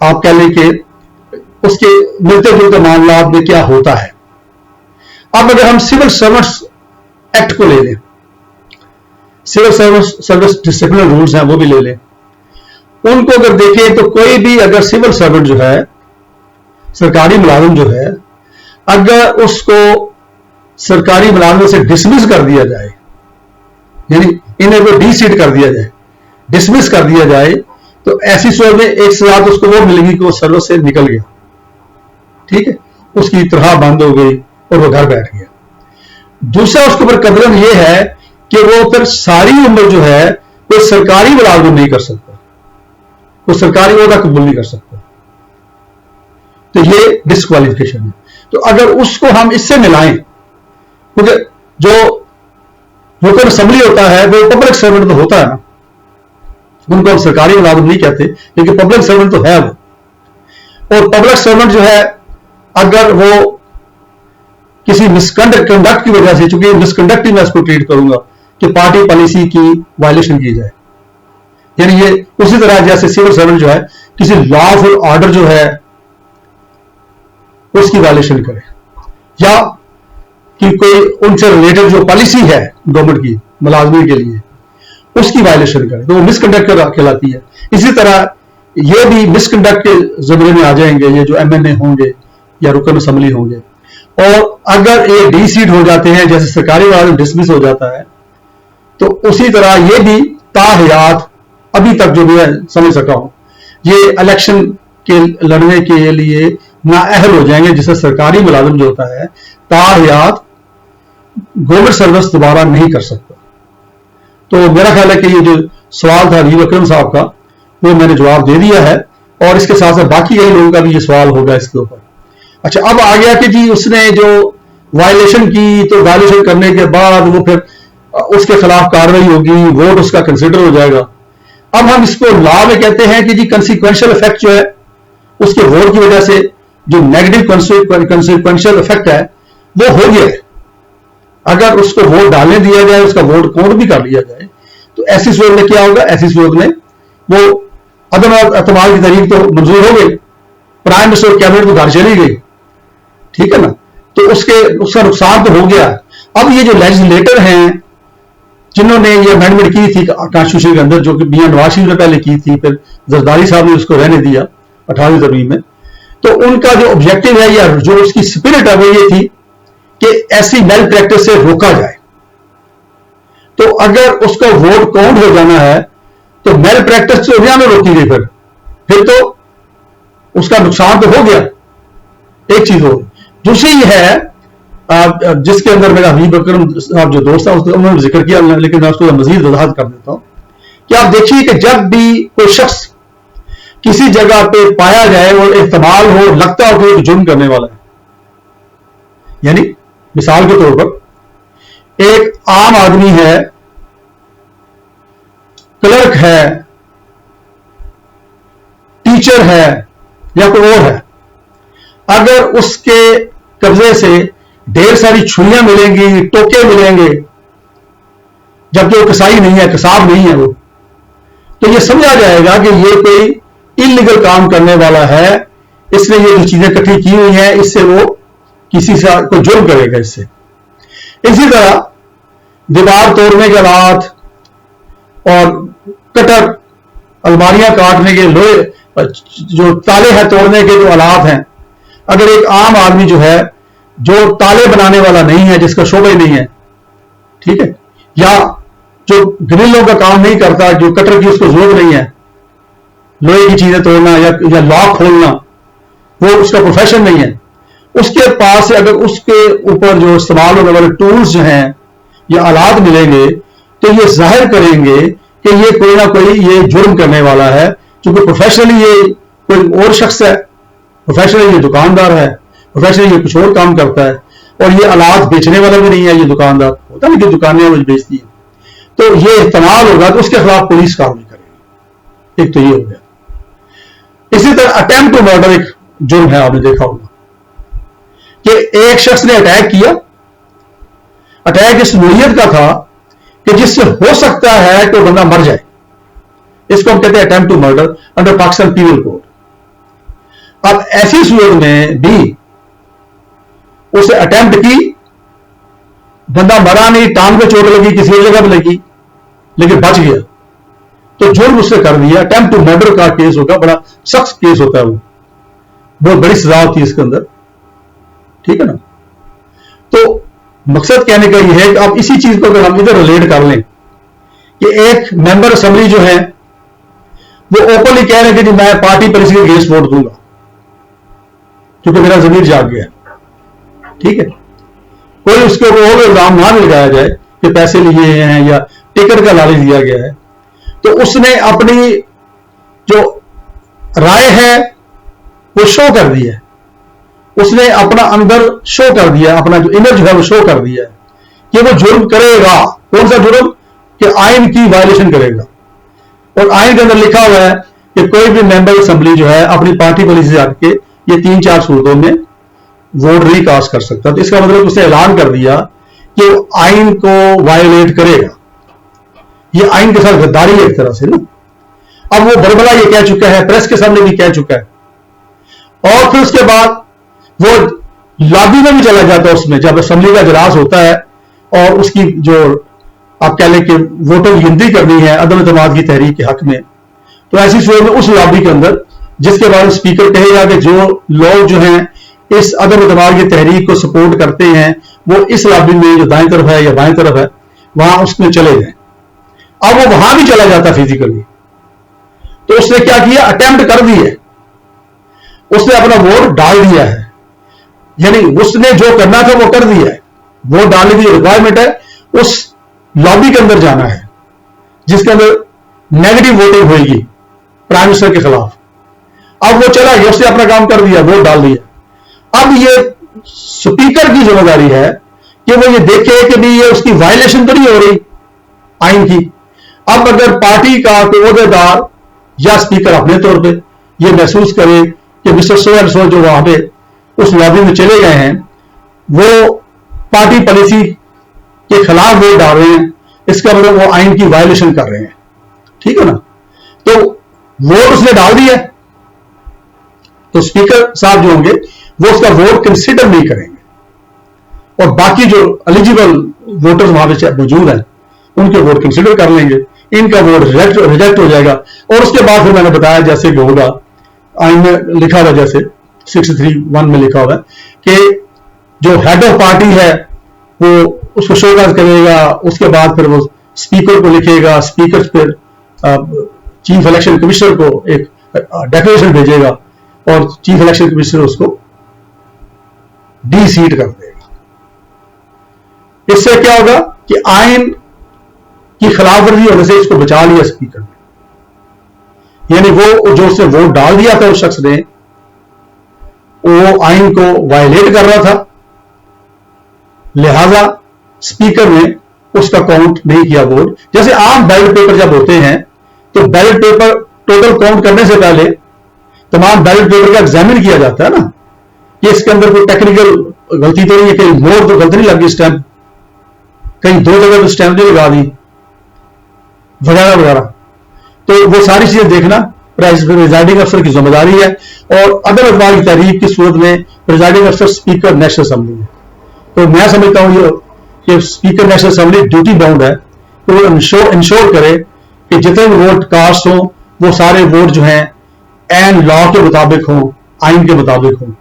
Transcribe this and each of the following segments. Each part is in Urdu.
آپ کہہ لیں کہ اس کے ملتے جلتے معاملات میں کیا ہوتا ہے. اب اگر ہم سول سروسز ایکٹ کو لے لیں, سول سروس ڈسپلن رولز ہیں وہ بھی لے لیں, ان کو اگر دیکھیں تو کوئی بھی اگر سول سرونٹ جو ہے, سرکاری ملازم جو ہے, اگر اس کو سرکاری ملازمت سے ڈسمس کر دیا جائے, یعنی انہیں کو ڈی سیٹ کر دیا جائے, ڈسمس کر دیا جائے, تو ایسی صورت میں ایک سزا تو اس کو وہ ملے گی کہ وہ سروس سے نکل گیا, ٹھیک ہے, اس کی تنخواہ بند ہو گئی اور وہ گھر بیٹھ گیا. دوسرا اس کے اوپر قدرن یہ ہے کہ وہ پھر ساری عمر جو ہے کوئی سرکاری ملازمت نہیں کر سکتا, کوئی سرکاری عہدہ قبول نہیں کر سکتا, تو یہ ڈسکوالیفیکیشن ہے. تو اگر اس کو ہم اس سے ملائیں, کیونکہ جو رکن اسمبلی ہوتا ہے وہ پبلک سرونٹ تو ہوتا ہے نا, ان کو ہم سرکاری ملازم نہیں کہتے لیکن پبلک سرونٹ تو ہے وہ, اور پبلک سرونٹ جو ہے اگر وہ کسی مسکنڈکٹ کی وجہ سے, چونکہ مسکنڈکٹ ہی میں اس کو ٹریٹ کروں گا کہ پارٹی پالیسی کی وائلیشن کی جائے, یعنی یہ اسی طرح جیسے سول سرونٹ جو ہے کسی لافل آرڈر جو ہے اس کی وائلیشن کرے, یا کہ کوئی ان سے ریلیٹڈ جو پالیسی ہے گورنمنٹ کی ملازمین کے لیے اس کی وائلیشن کرے, تو وہ مس کنڈکٹ کہلاتی ہے. اسی طرح یہ بھی مس کنڈکٹ کے زمرے میں آ جائیں گے, یہ جو ایم این اے ہوں گے یا رکن اسمبلی ہوں گے, اور اگر یہ ڈی سیٹ ہو جاتے ہیں جیسے سرکاری ملازم ڈسمس ہو جاتا ہے, تو اسی طرح یہ بھی تاحیات ابھی تک جو میں سمجھ سکا ہوں یہ الیکشن کے لڑنے کے لیے نااہل ہو جائیں گے, جسے سرکاری ملازم جو ہوتا ہے تاحیات گورنمنٹ سروس دوبارہ نہیں کر سکتا. تو میرا خیال ہے کہ یہ جو سوال تھا حبیب اکرم صاحب کا وہ میں نے جواب دے دیا ہے, اور اس کے ساتھ ساتھ باقی کئی لوگوں کا بھی یہ سوال ہوگا اس کے اوپر. اچھا, اب آ گیا کہ جی اس نے جو وائلیشن کی, تو وائلیشن کرنے کے بعد وہ پھر اس کے خلاف کارروائی ہوگی, ووٹ اس کا کنسیڈر ہو جائے گا. اب ہم اس کو لا میں کہتے ہیں کہ جی کنسیکوینشل افیکٹ جو ہے اس کے ووٹ کی وجہ سے جو نیگیٹو کنسیکوینشل افیکٹ ہے وہ ہو گیا ہے. اگر اس کو ووٹ ڈالنے دیا جائے, اس کا ووٹ کاؤنٹ بھی کر لیا جائے, تو ایسی صورت میں کیا ہوگا, ایسی صورت میں وہ عدم اعتماد کی تحریک تو منظور ہو گئی, پرائم منسٹر اور کیبنٹ تو گھر چلی گئی, ٹھیک ہے نا, تو اس کا نقصان تو ہو گیا. اب یہ جو لیجسلیٹر ہیں جنہوں نے یہ امینڈمنٹ کی تھی کانسٹیٹیوشن کے اندر, جو کہ میاں نواز شریف نے پہلے کی تھی, پھر زرداری صاحب نے اس کو رہنے دیا 18ویں ترمیم میں, تو ان کا جو آبجیکٹو ہے یا جو اس کی اسپرٹ ہے وہ یہ تھی کہ ایسی میل پریکٹس سے روکا جائے. تو اگر اس کا ووٹ کاؤنٹ ہو جانا ہے تو میل پریکٹس تو دنیا میں روکی گئی, پھر تو اس کا نقصان تو ہو گیا, ایک چیز ہو. دوسری یہ ہے جس کے اندر میرا حبیب اکرم صاحب جو دوست تھا انہوں نے ذکر کیا, لیکن میں اس کو مزید وضاحت کر دیتا ہوں کہ آپ دیکھیے کہ جب بھی کوئی شخص کسی جگہ پہ پایا جائے اور احتمال ہو, لگتا ہو کہ ایک جرم کرنے والا ہے, یعنی مثال کے طور پر ایک عام آدمی ہے, کلرک ہے, ٹیچر ہے یا کوئی اور ہے, اگر اس کے قبضے سے ڈھیر ساری چھریاں ملیں گی, ٹوکے ملیں گے, جبکہ وہ کسائی نہیں ہے, کساب نہیں ہے وہ, تو یہ سمجھا جائے گا کہ یہ کوئی انلیگل کام کرنے والا ہے, اس نے یہ جو چیزیں اکٹھی کی ہوئی ہیں اس سے وہ کسی سے کوئی جرم کرے گا اس سے. اسی طرح دیوار توڑنے کے آلات اور کٹر, الماریاں کاٹنے کے, لوہے جو تالے ہیں توڑنے کے جو آلات ہیں, اگر ایک عام آدمی جو ہے جو تالے بنانے والا نہیں ہے, جس کا شعبہ ہی نہیں ہے, ٹھیک ہے, یا جو گرلوں کا کام نہیں کرتا, جو کٹر کی اس کو ضرورت نہیں ہے, لوہے کی چیزیں توڑنا یا لاک کھولنا وہ اس کا پروفیشن نہیں ہے, اس کے پاس اگر اس کے اوپر جو استعمال ہونے والے ٹولز جو ہیں یا آلات ملیں گے تو یہ ظاہر کریں گے کہ یہ کوئی نہ کوئی یہ جرم کرنے والا ہے, چونکہ پروفیشنلی یہ کوئی اور شخص ہے, پروفیشنلی یہ دکاندار ہے, پروفیشنلی یہ کچھ اور کام کرتا ہے, اور یہ آلات بیچنے والا بھی نہیں ہے, یہ دکاندار ہوتا نہیں کہ دکانیں وہ بیچتی ہیں, تو یہ احتمال ہوگا تو اس کے خلاف پولیس کارروائی کرے گی. ایک تو یہ ہو گیا. اسی طرح اٹیمپٹ ٹو مرڈر ایک جرم ہے, آپ نے دیکھا ہوگا کہ ایک شخص نے اٹیک کیا, اٹیک اس نوعیت کا تھا کہ جس سے ہو سکتا ہے کہ بندہ مر جائے, اس کو ہم کہتے ہیں attempt to murder under Pakistan penal code. اب ایسی صورت میں بھی اسے اٹیمپٹ کی، بندہ مرا نہیں، ٹانگ پہ چوٹ لگی، کسی اور جگہ پہ لگی، لیکن بچ گیا، تو جرم اس نے کر دیا. اٹیمپٹ ٹو مرڈر کا کیس ہوگا، بڑا سخت کیس ہوتا ہے، وہ بہت بڑی سزا ہوتی ہے اس کے اندر. ٹھیک ہے نا. تو مقصد کہنے کا یہ ہے کہ آپ اسی چیز کو اگر ہم ادھر ریلیٹ کر لیں کہ ایک ممبر اسمبلی جو ہے وہ اوپنلی کہہ رہے ہیں کہ جی میں پارٹی پالیسی کے اگینسٹ ووٹ دوں گا کیونکہ میرا ضمیر جاگ گیا. ٹھیک ہے. کوئی اس کے اوپر الزام نہ لگایا جائے کہ پیسے لیے ہیں یا ٹکٹ کا لالچ دیا گیا ہے، تو اس نے اپنی جو رائے ہے وہ شو کر دی ہے، اس نے اپنا اندر شو کر دیا، اپنا جو انر جو ہے وہ شو کر دیا ہے کہ وہ جرم کرے گا. کون سا جرم؟ کہ آئین کی وائلیشن کرے گا. اور آئین کے اندر لکھا ہوا ہے کہ کوئی بھی ممبر اسمبلی جو ہے اپنی پارٹی پالیسی سے ہٹ کے یہ 3-4 صورتوں میں ووٹ ریکاسٹ کر سکتا. تو اس کا مطلب اس نے اعلان کر دیا کہ وہ آئین کو وائلیٹ کرے گا. یہ آئین کے ساتھ غداری ہے ایک طرح سے نا. اب وہ بربلا یہ کہہ چکا ہے، پریس کے سامنے بھی کہہ چکا ہے، اور پھر اس کے بعد وہ لابی میں بھی چلا جاتا ہے. اس میں جب اسمبلی کا اجلاس ہوتا ہے اور اس کی جو آپ کہہ لیں کہ ووٹوں کی گنتی کرنی ہے عدم اعتماد کی تحریک کے حق میں، تو ایسی صورت میں اس لابی کے اندر جس کے بعد اسپیکر کہے گا کہ جو لوگ جو ہیں اس عدم اعتماد کی تحریک کو سپورٹ کرتے ہیں وہ اس لابی میں جو دائیں طرف ہے یا بائیں طرف ہے وہاں اس میں چلے جائیں. اب وہ وہاں بھی چلا جاتا فزیکلی. تو اس نے کیا کیا؟ اٹیمپٹ کر دی ہے، اس نے اپنا ووٹ ڈال دیا ہے. یعنی اس نے جو کرنا تھا وہ کر دیا ہے. ووٹ ڈالنے کی ریکوائرمنٹ ہے اس لابی کے اندر جانا ہے جس کے اندر نیگیٹو ووٹنگ ہوئے گی پرائم منسٹر کے خلاف. اب وہ چلا گیا، اس نے اپنا کام کر دیا، ووٹ ڈال دیا. اب یہ سپیکر کی ذمہ داری ہے کہ وہ یہ دیکھے کہ بھی یہ اس کی وائلیشن تو نہیں ہو رہی آئین کی. اب اگر پارٹی کا کوئی عہدیدار یا اسپیکر اپنے طور پہ یہ محسوس کرے کہ مسٹر سو اینڈ سو جو وہاں پہ اس لابی میں چلے گئے ہیں وہ پارٹی پالیسی کے خلاف ووٹ ڈال رہے ہیں، اس کا مطلب وہ آئین کی وائلیشن کر رہے ہیں. ٹھیک ہے نا. تو ووٹ اس نے ڈال دیا، تو اسپیکر صاحب جو ہوں گے وہ اس کا ووٹ کنسیڈر نہیں کریں گے، اور باقی جو ایلیجیبل ووٹرز وہاں پہ موجود ہیں ان کے ووٹ کنسیڈر کر لیں گے. ان کا ووٹ ریجیکٹ ہو جائے گا. اور اس کے بعد پھر میں نے بتایا جیسے کہ ہوگا آئین میں لکھا ہوا، جیسے 631 میں لکھا ہوا ہے کہ جو ہیڈ آف پارٹی ہے وہ اس کو شوکاز کرے گا. اس کے بعد پھر وہ اسپیکر کو لکھے گا، اسپیکر پھر چیف الیکشن کمشنر کو ایک ڈیکلیریشن بھیجے گا اور چیف الیکشن کمشنر اس کو ڈی سیٹ کر دے گا. اس سے کیا ہوگا کہ آئین کی خلاف ورزی ہونے سے اس کو بچا لیا اسپیکر نے. یعنی وہ جو اس نے ووٹ ڈال دیا تھا اس شخص نے وہ آئین کو وائلیٹ کر رہا تھا، لہذا اسپیکر نے اس کا کاؤنٹ نہیں کیا ووٹ. جیسے عام بیلٹ پیپر جب ہوتے ہیں تو بیلٹ پیپر ٹوٹل کاؤنٹ کرنے سے پہلے تمام بیلٹ پیپر کا ایگزامن کیا جاتا ہے نا کہ اس کے اندر کوئی ٹیکنیکل غلطی تو نہیں ہے، کہیں موڑ تو غلط نہیں لگ گئی، اسٹیمپ کہیں 2 جگہ تو اسٹیمپ نہیں لگا دی وغیرہ وغیرہ. تو وہ ساری چیزیں دیکھنا پریزائڈنگ افسر کی ذمہ داری ہے. اور عدم اعتماد کی تحریک کی صورت میں پریزائڈنگ افسر اسپیکر نیشنل اسمبلی ہے. تو میں سمجھتا ہوں یہ کہ speaker national assembly duty bound ہے کہ وہ انشور کرے کہ جتنے بھی ووٹ کاسٹ ہوں وہ سارے ووٹ جو ہیں عین لا کے مطابق ہوں، آئین کے مطابق ہوں.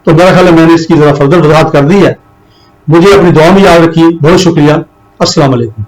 تو میرا خیال ہے میں نے اس کی ذرا فردر وضاحت کر دی ہے. مجھے اپنی دعا میں یاد رکھیے. بہت شکریہ. السلام علیکم.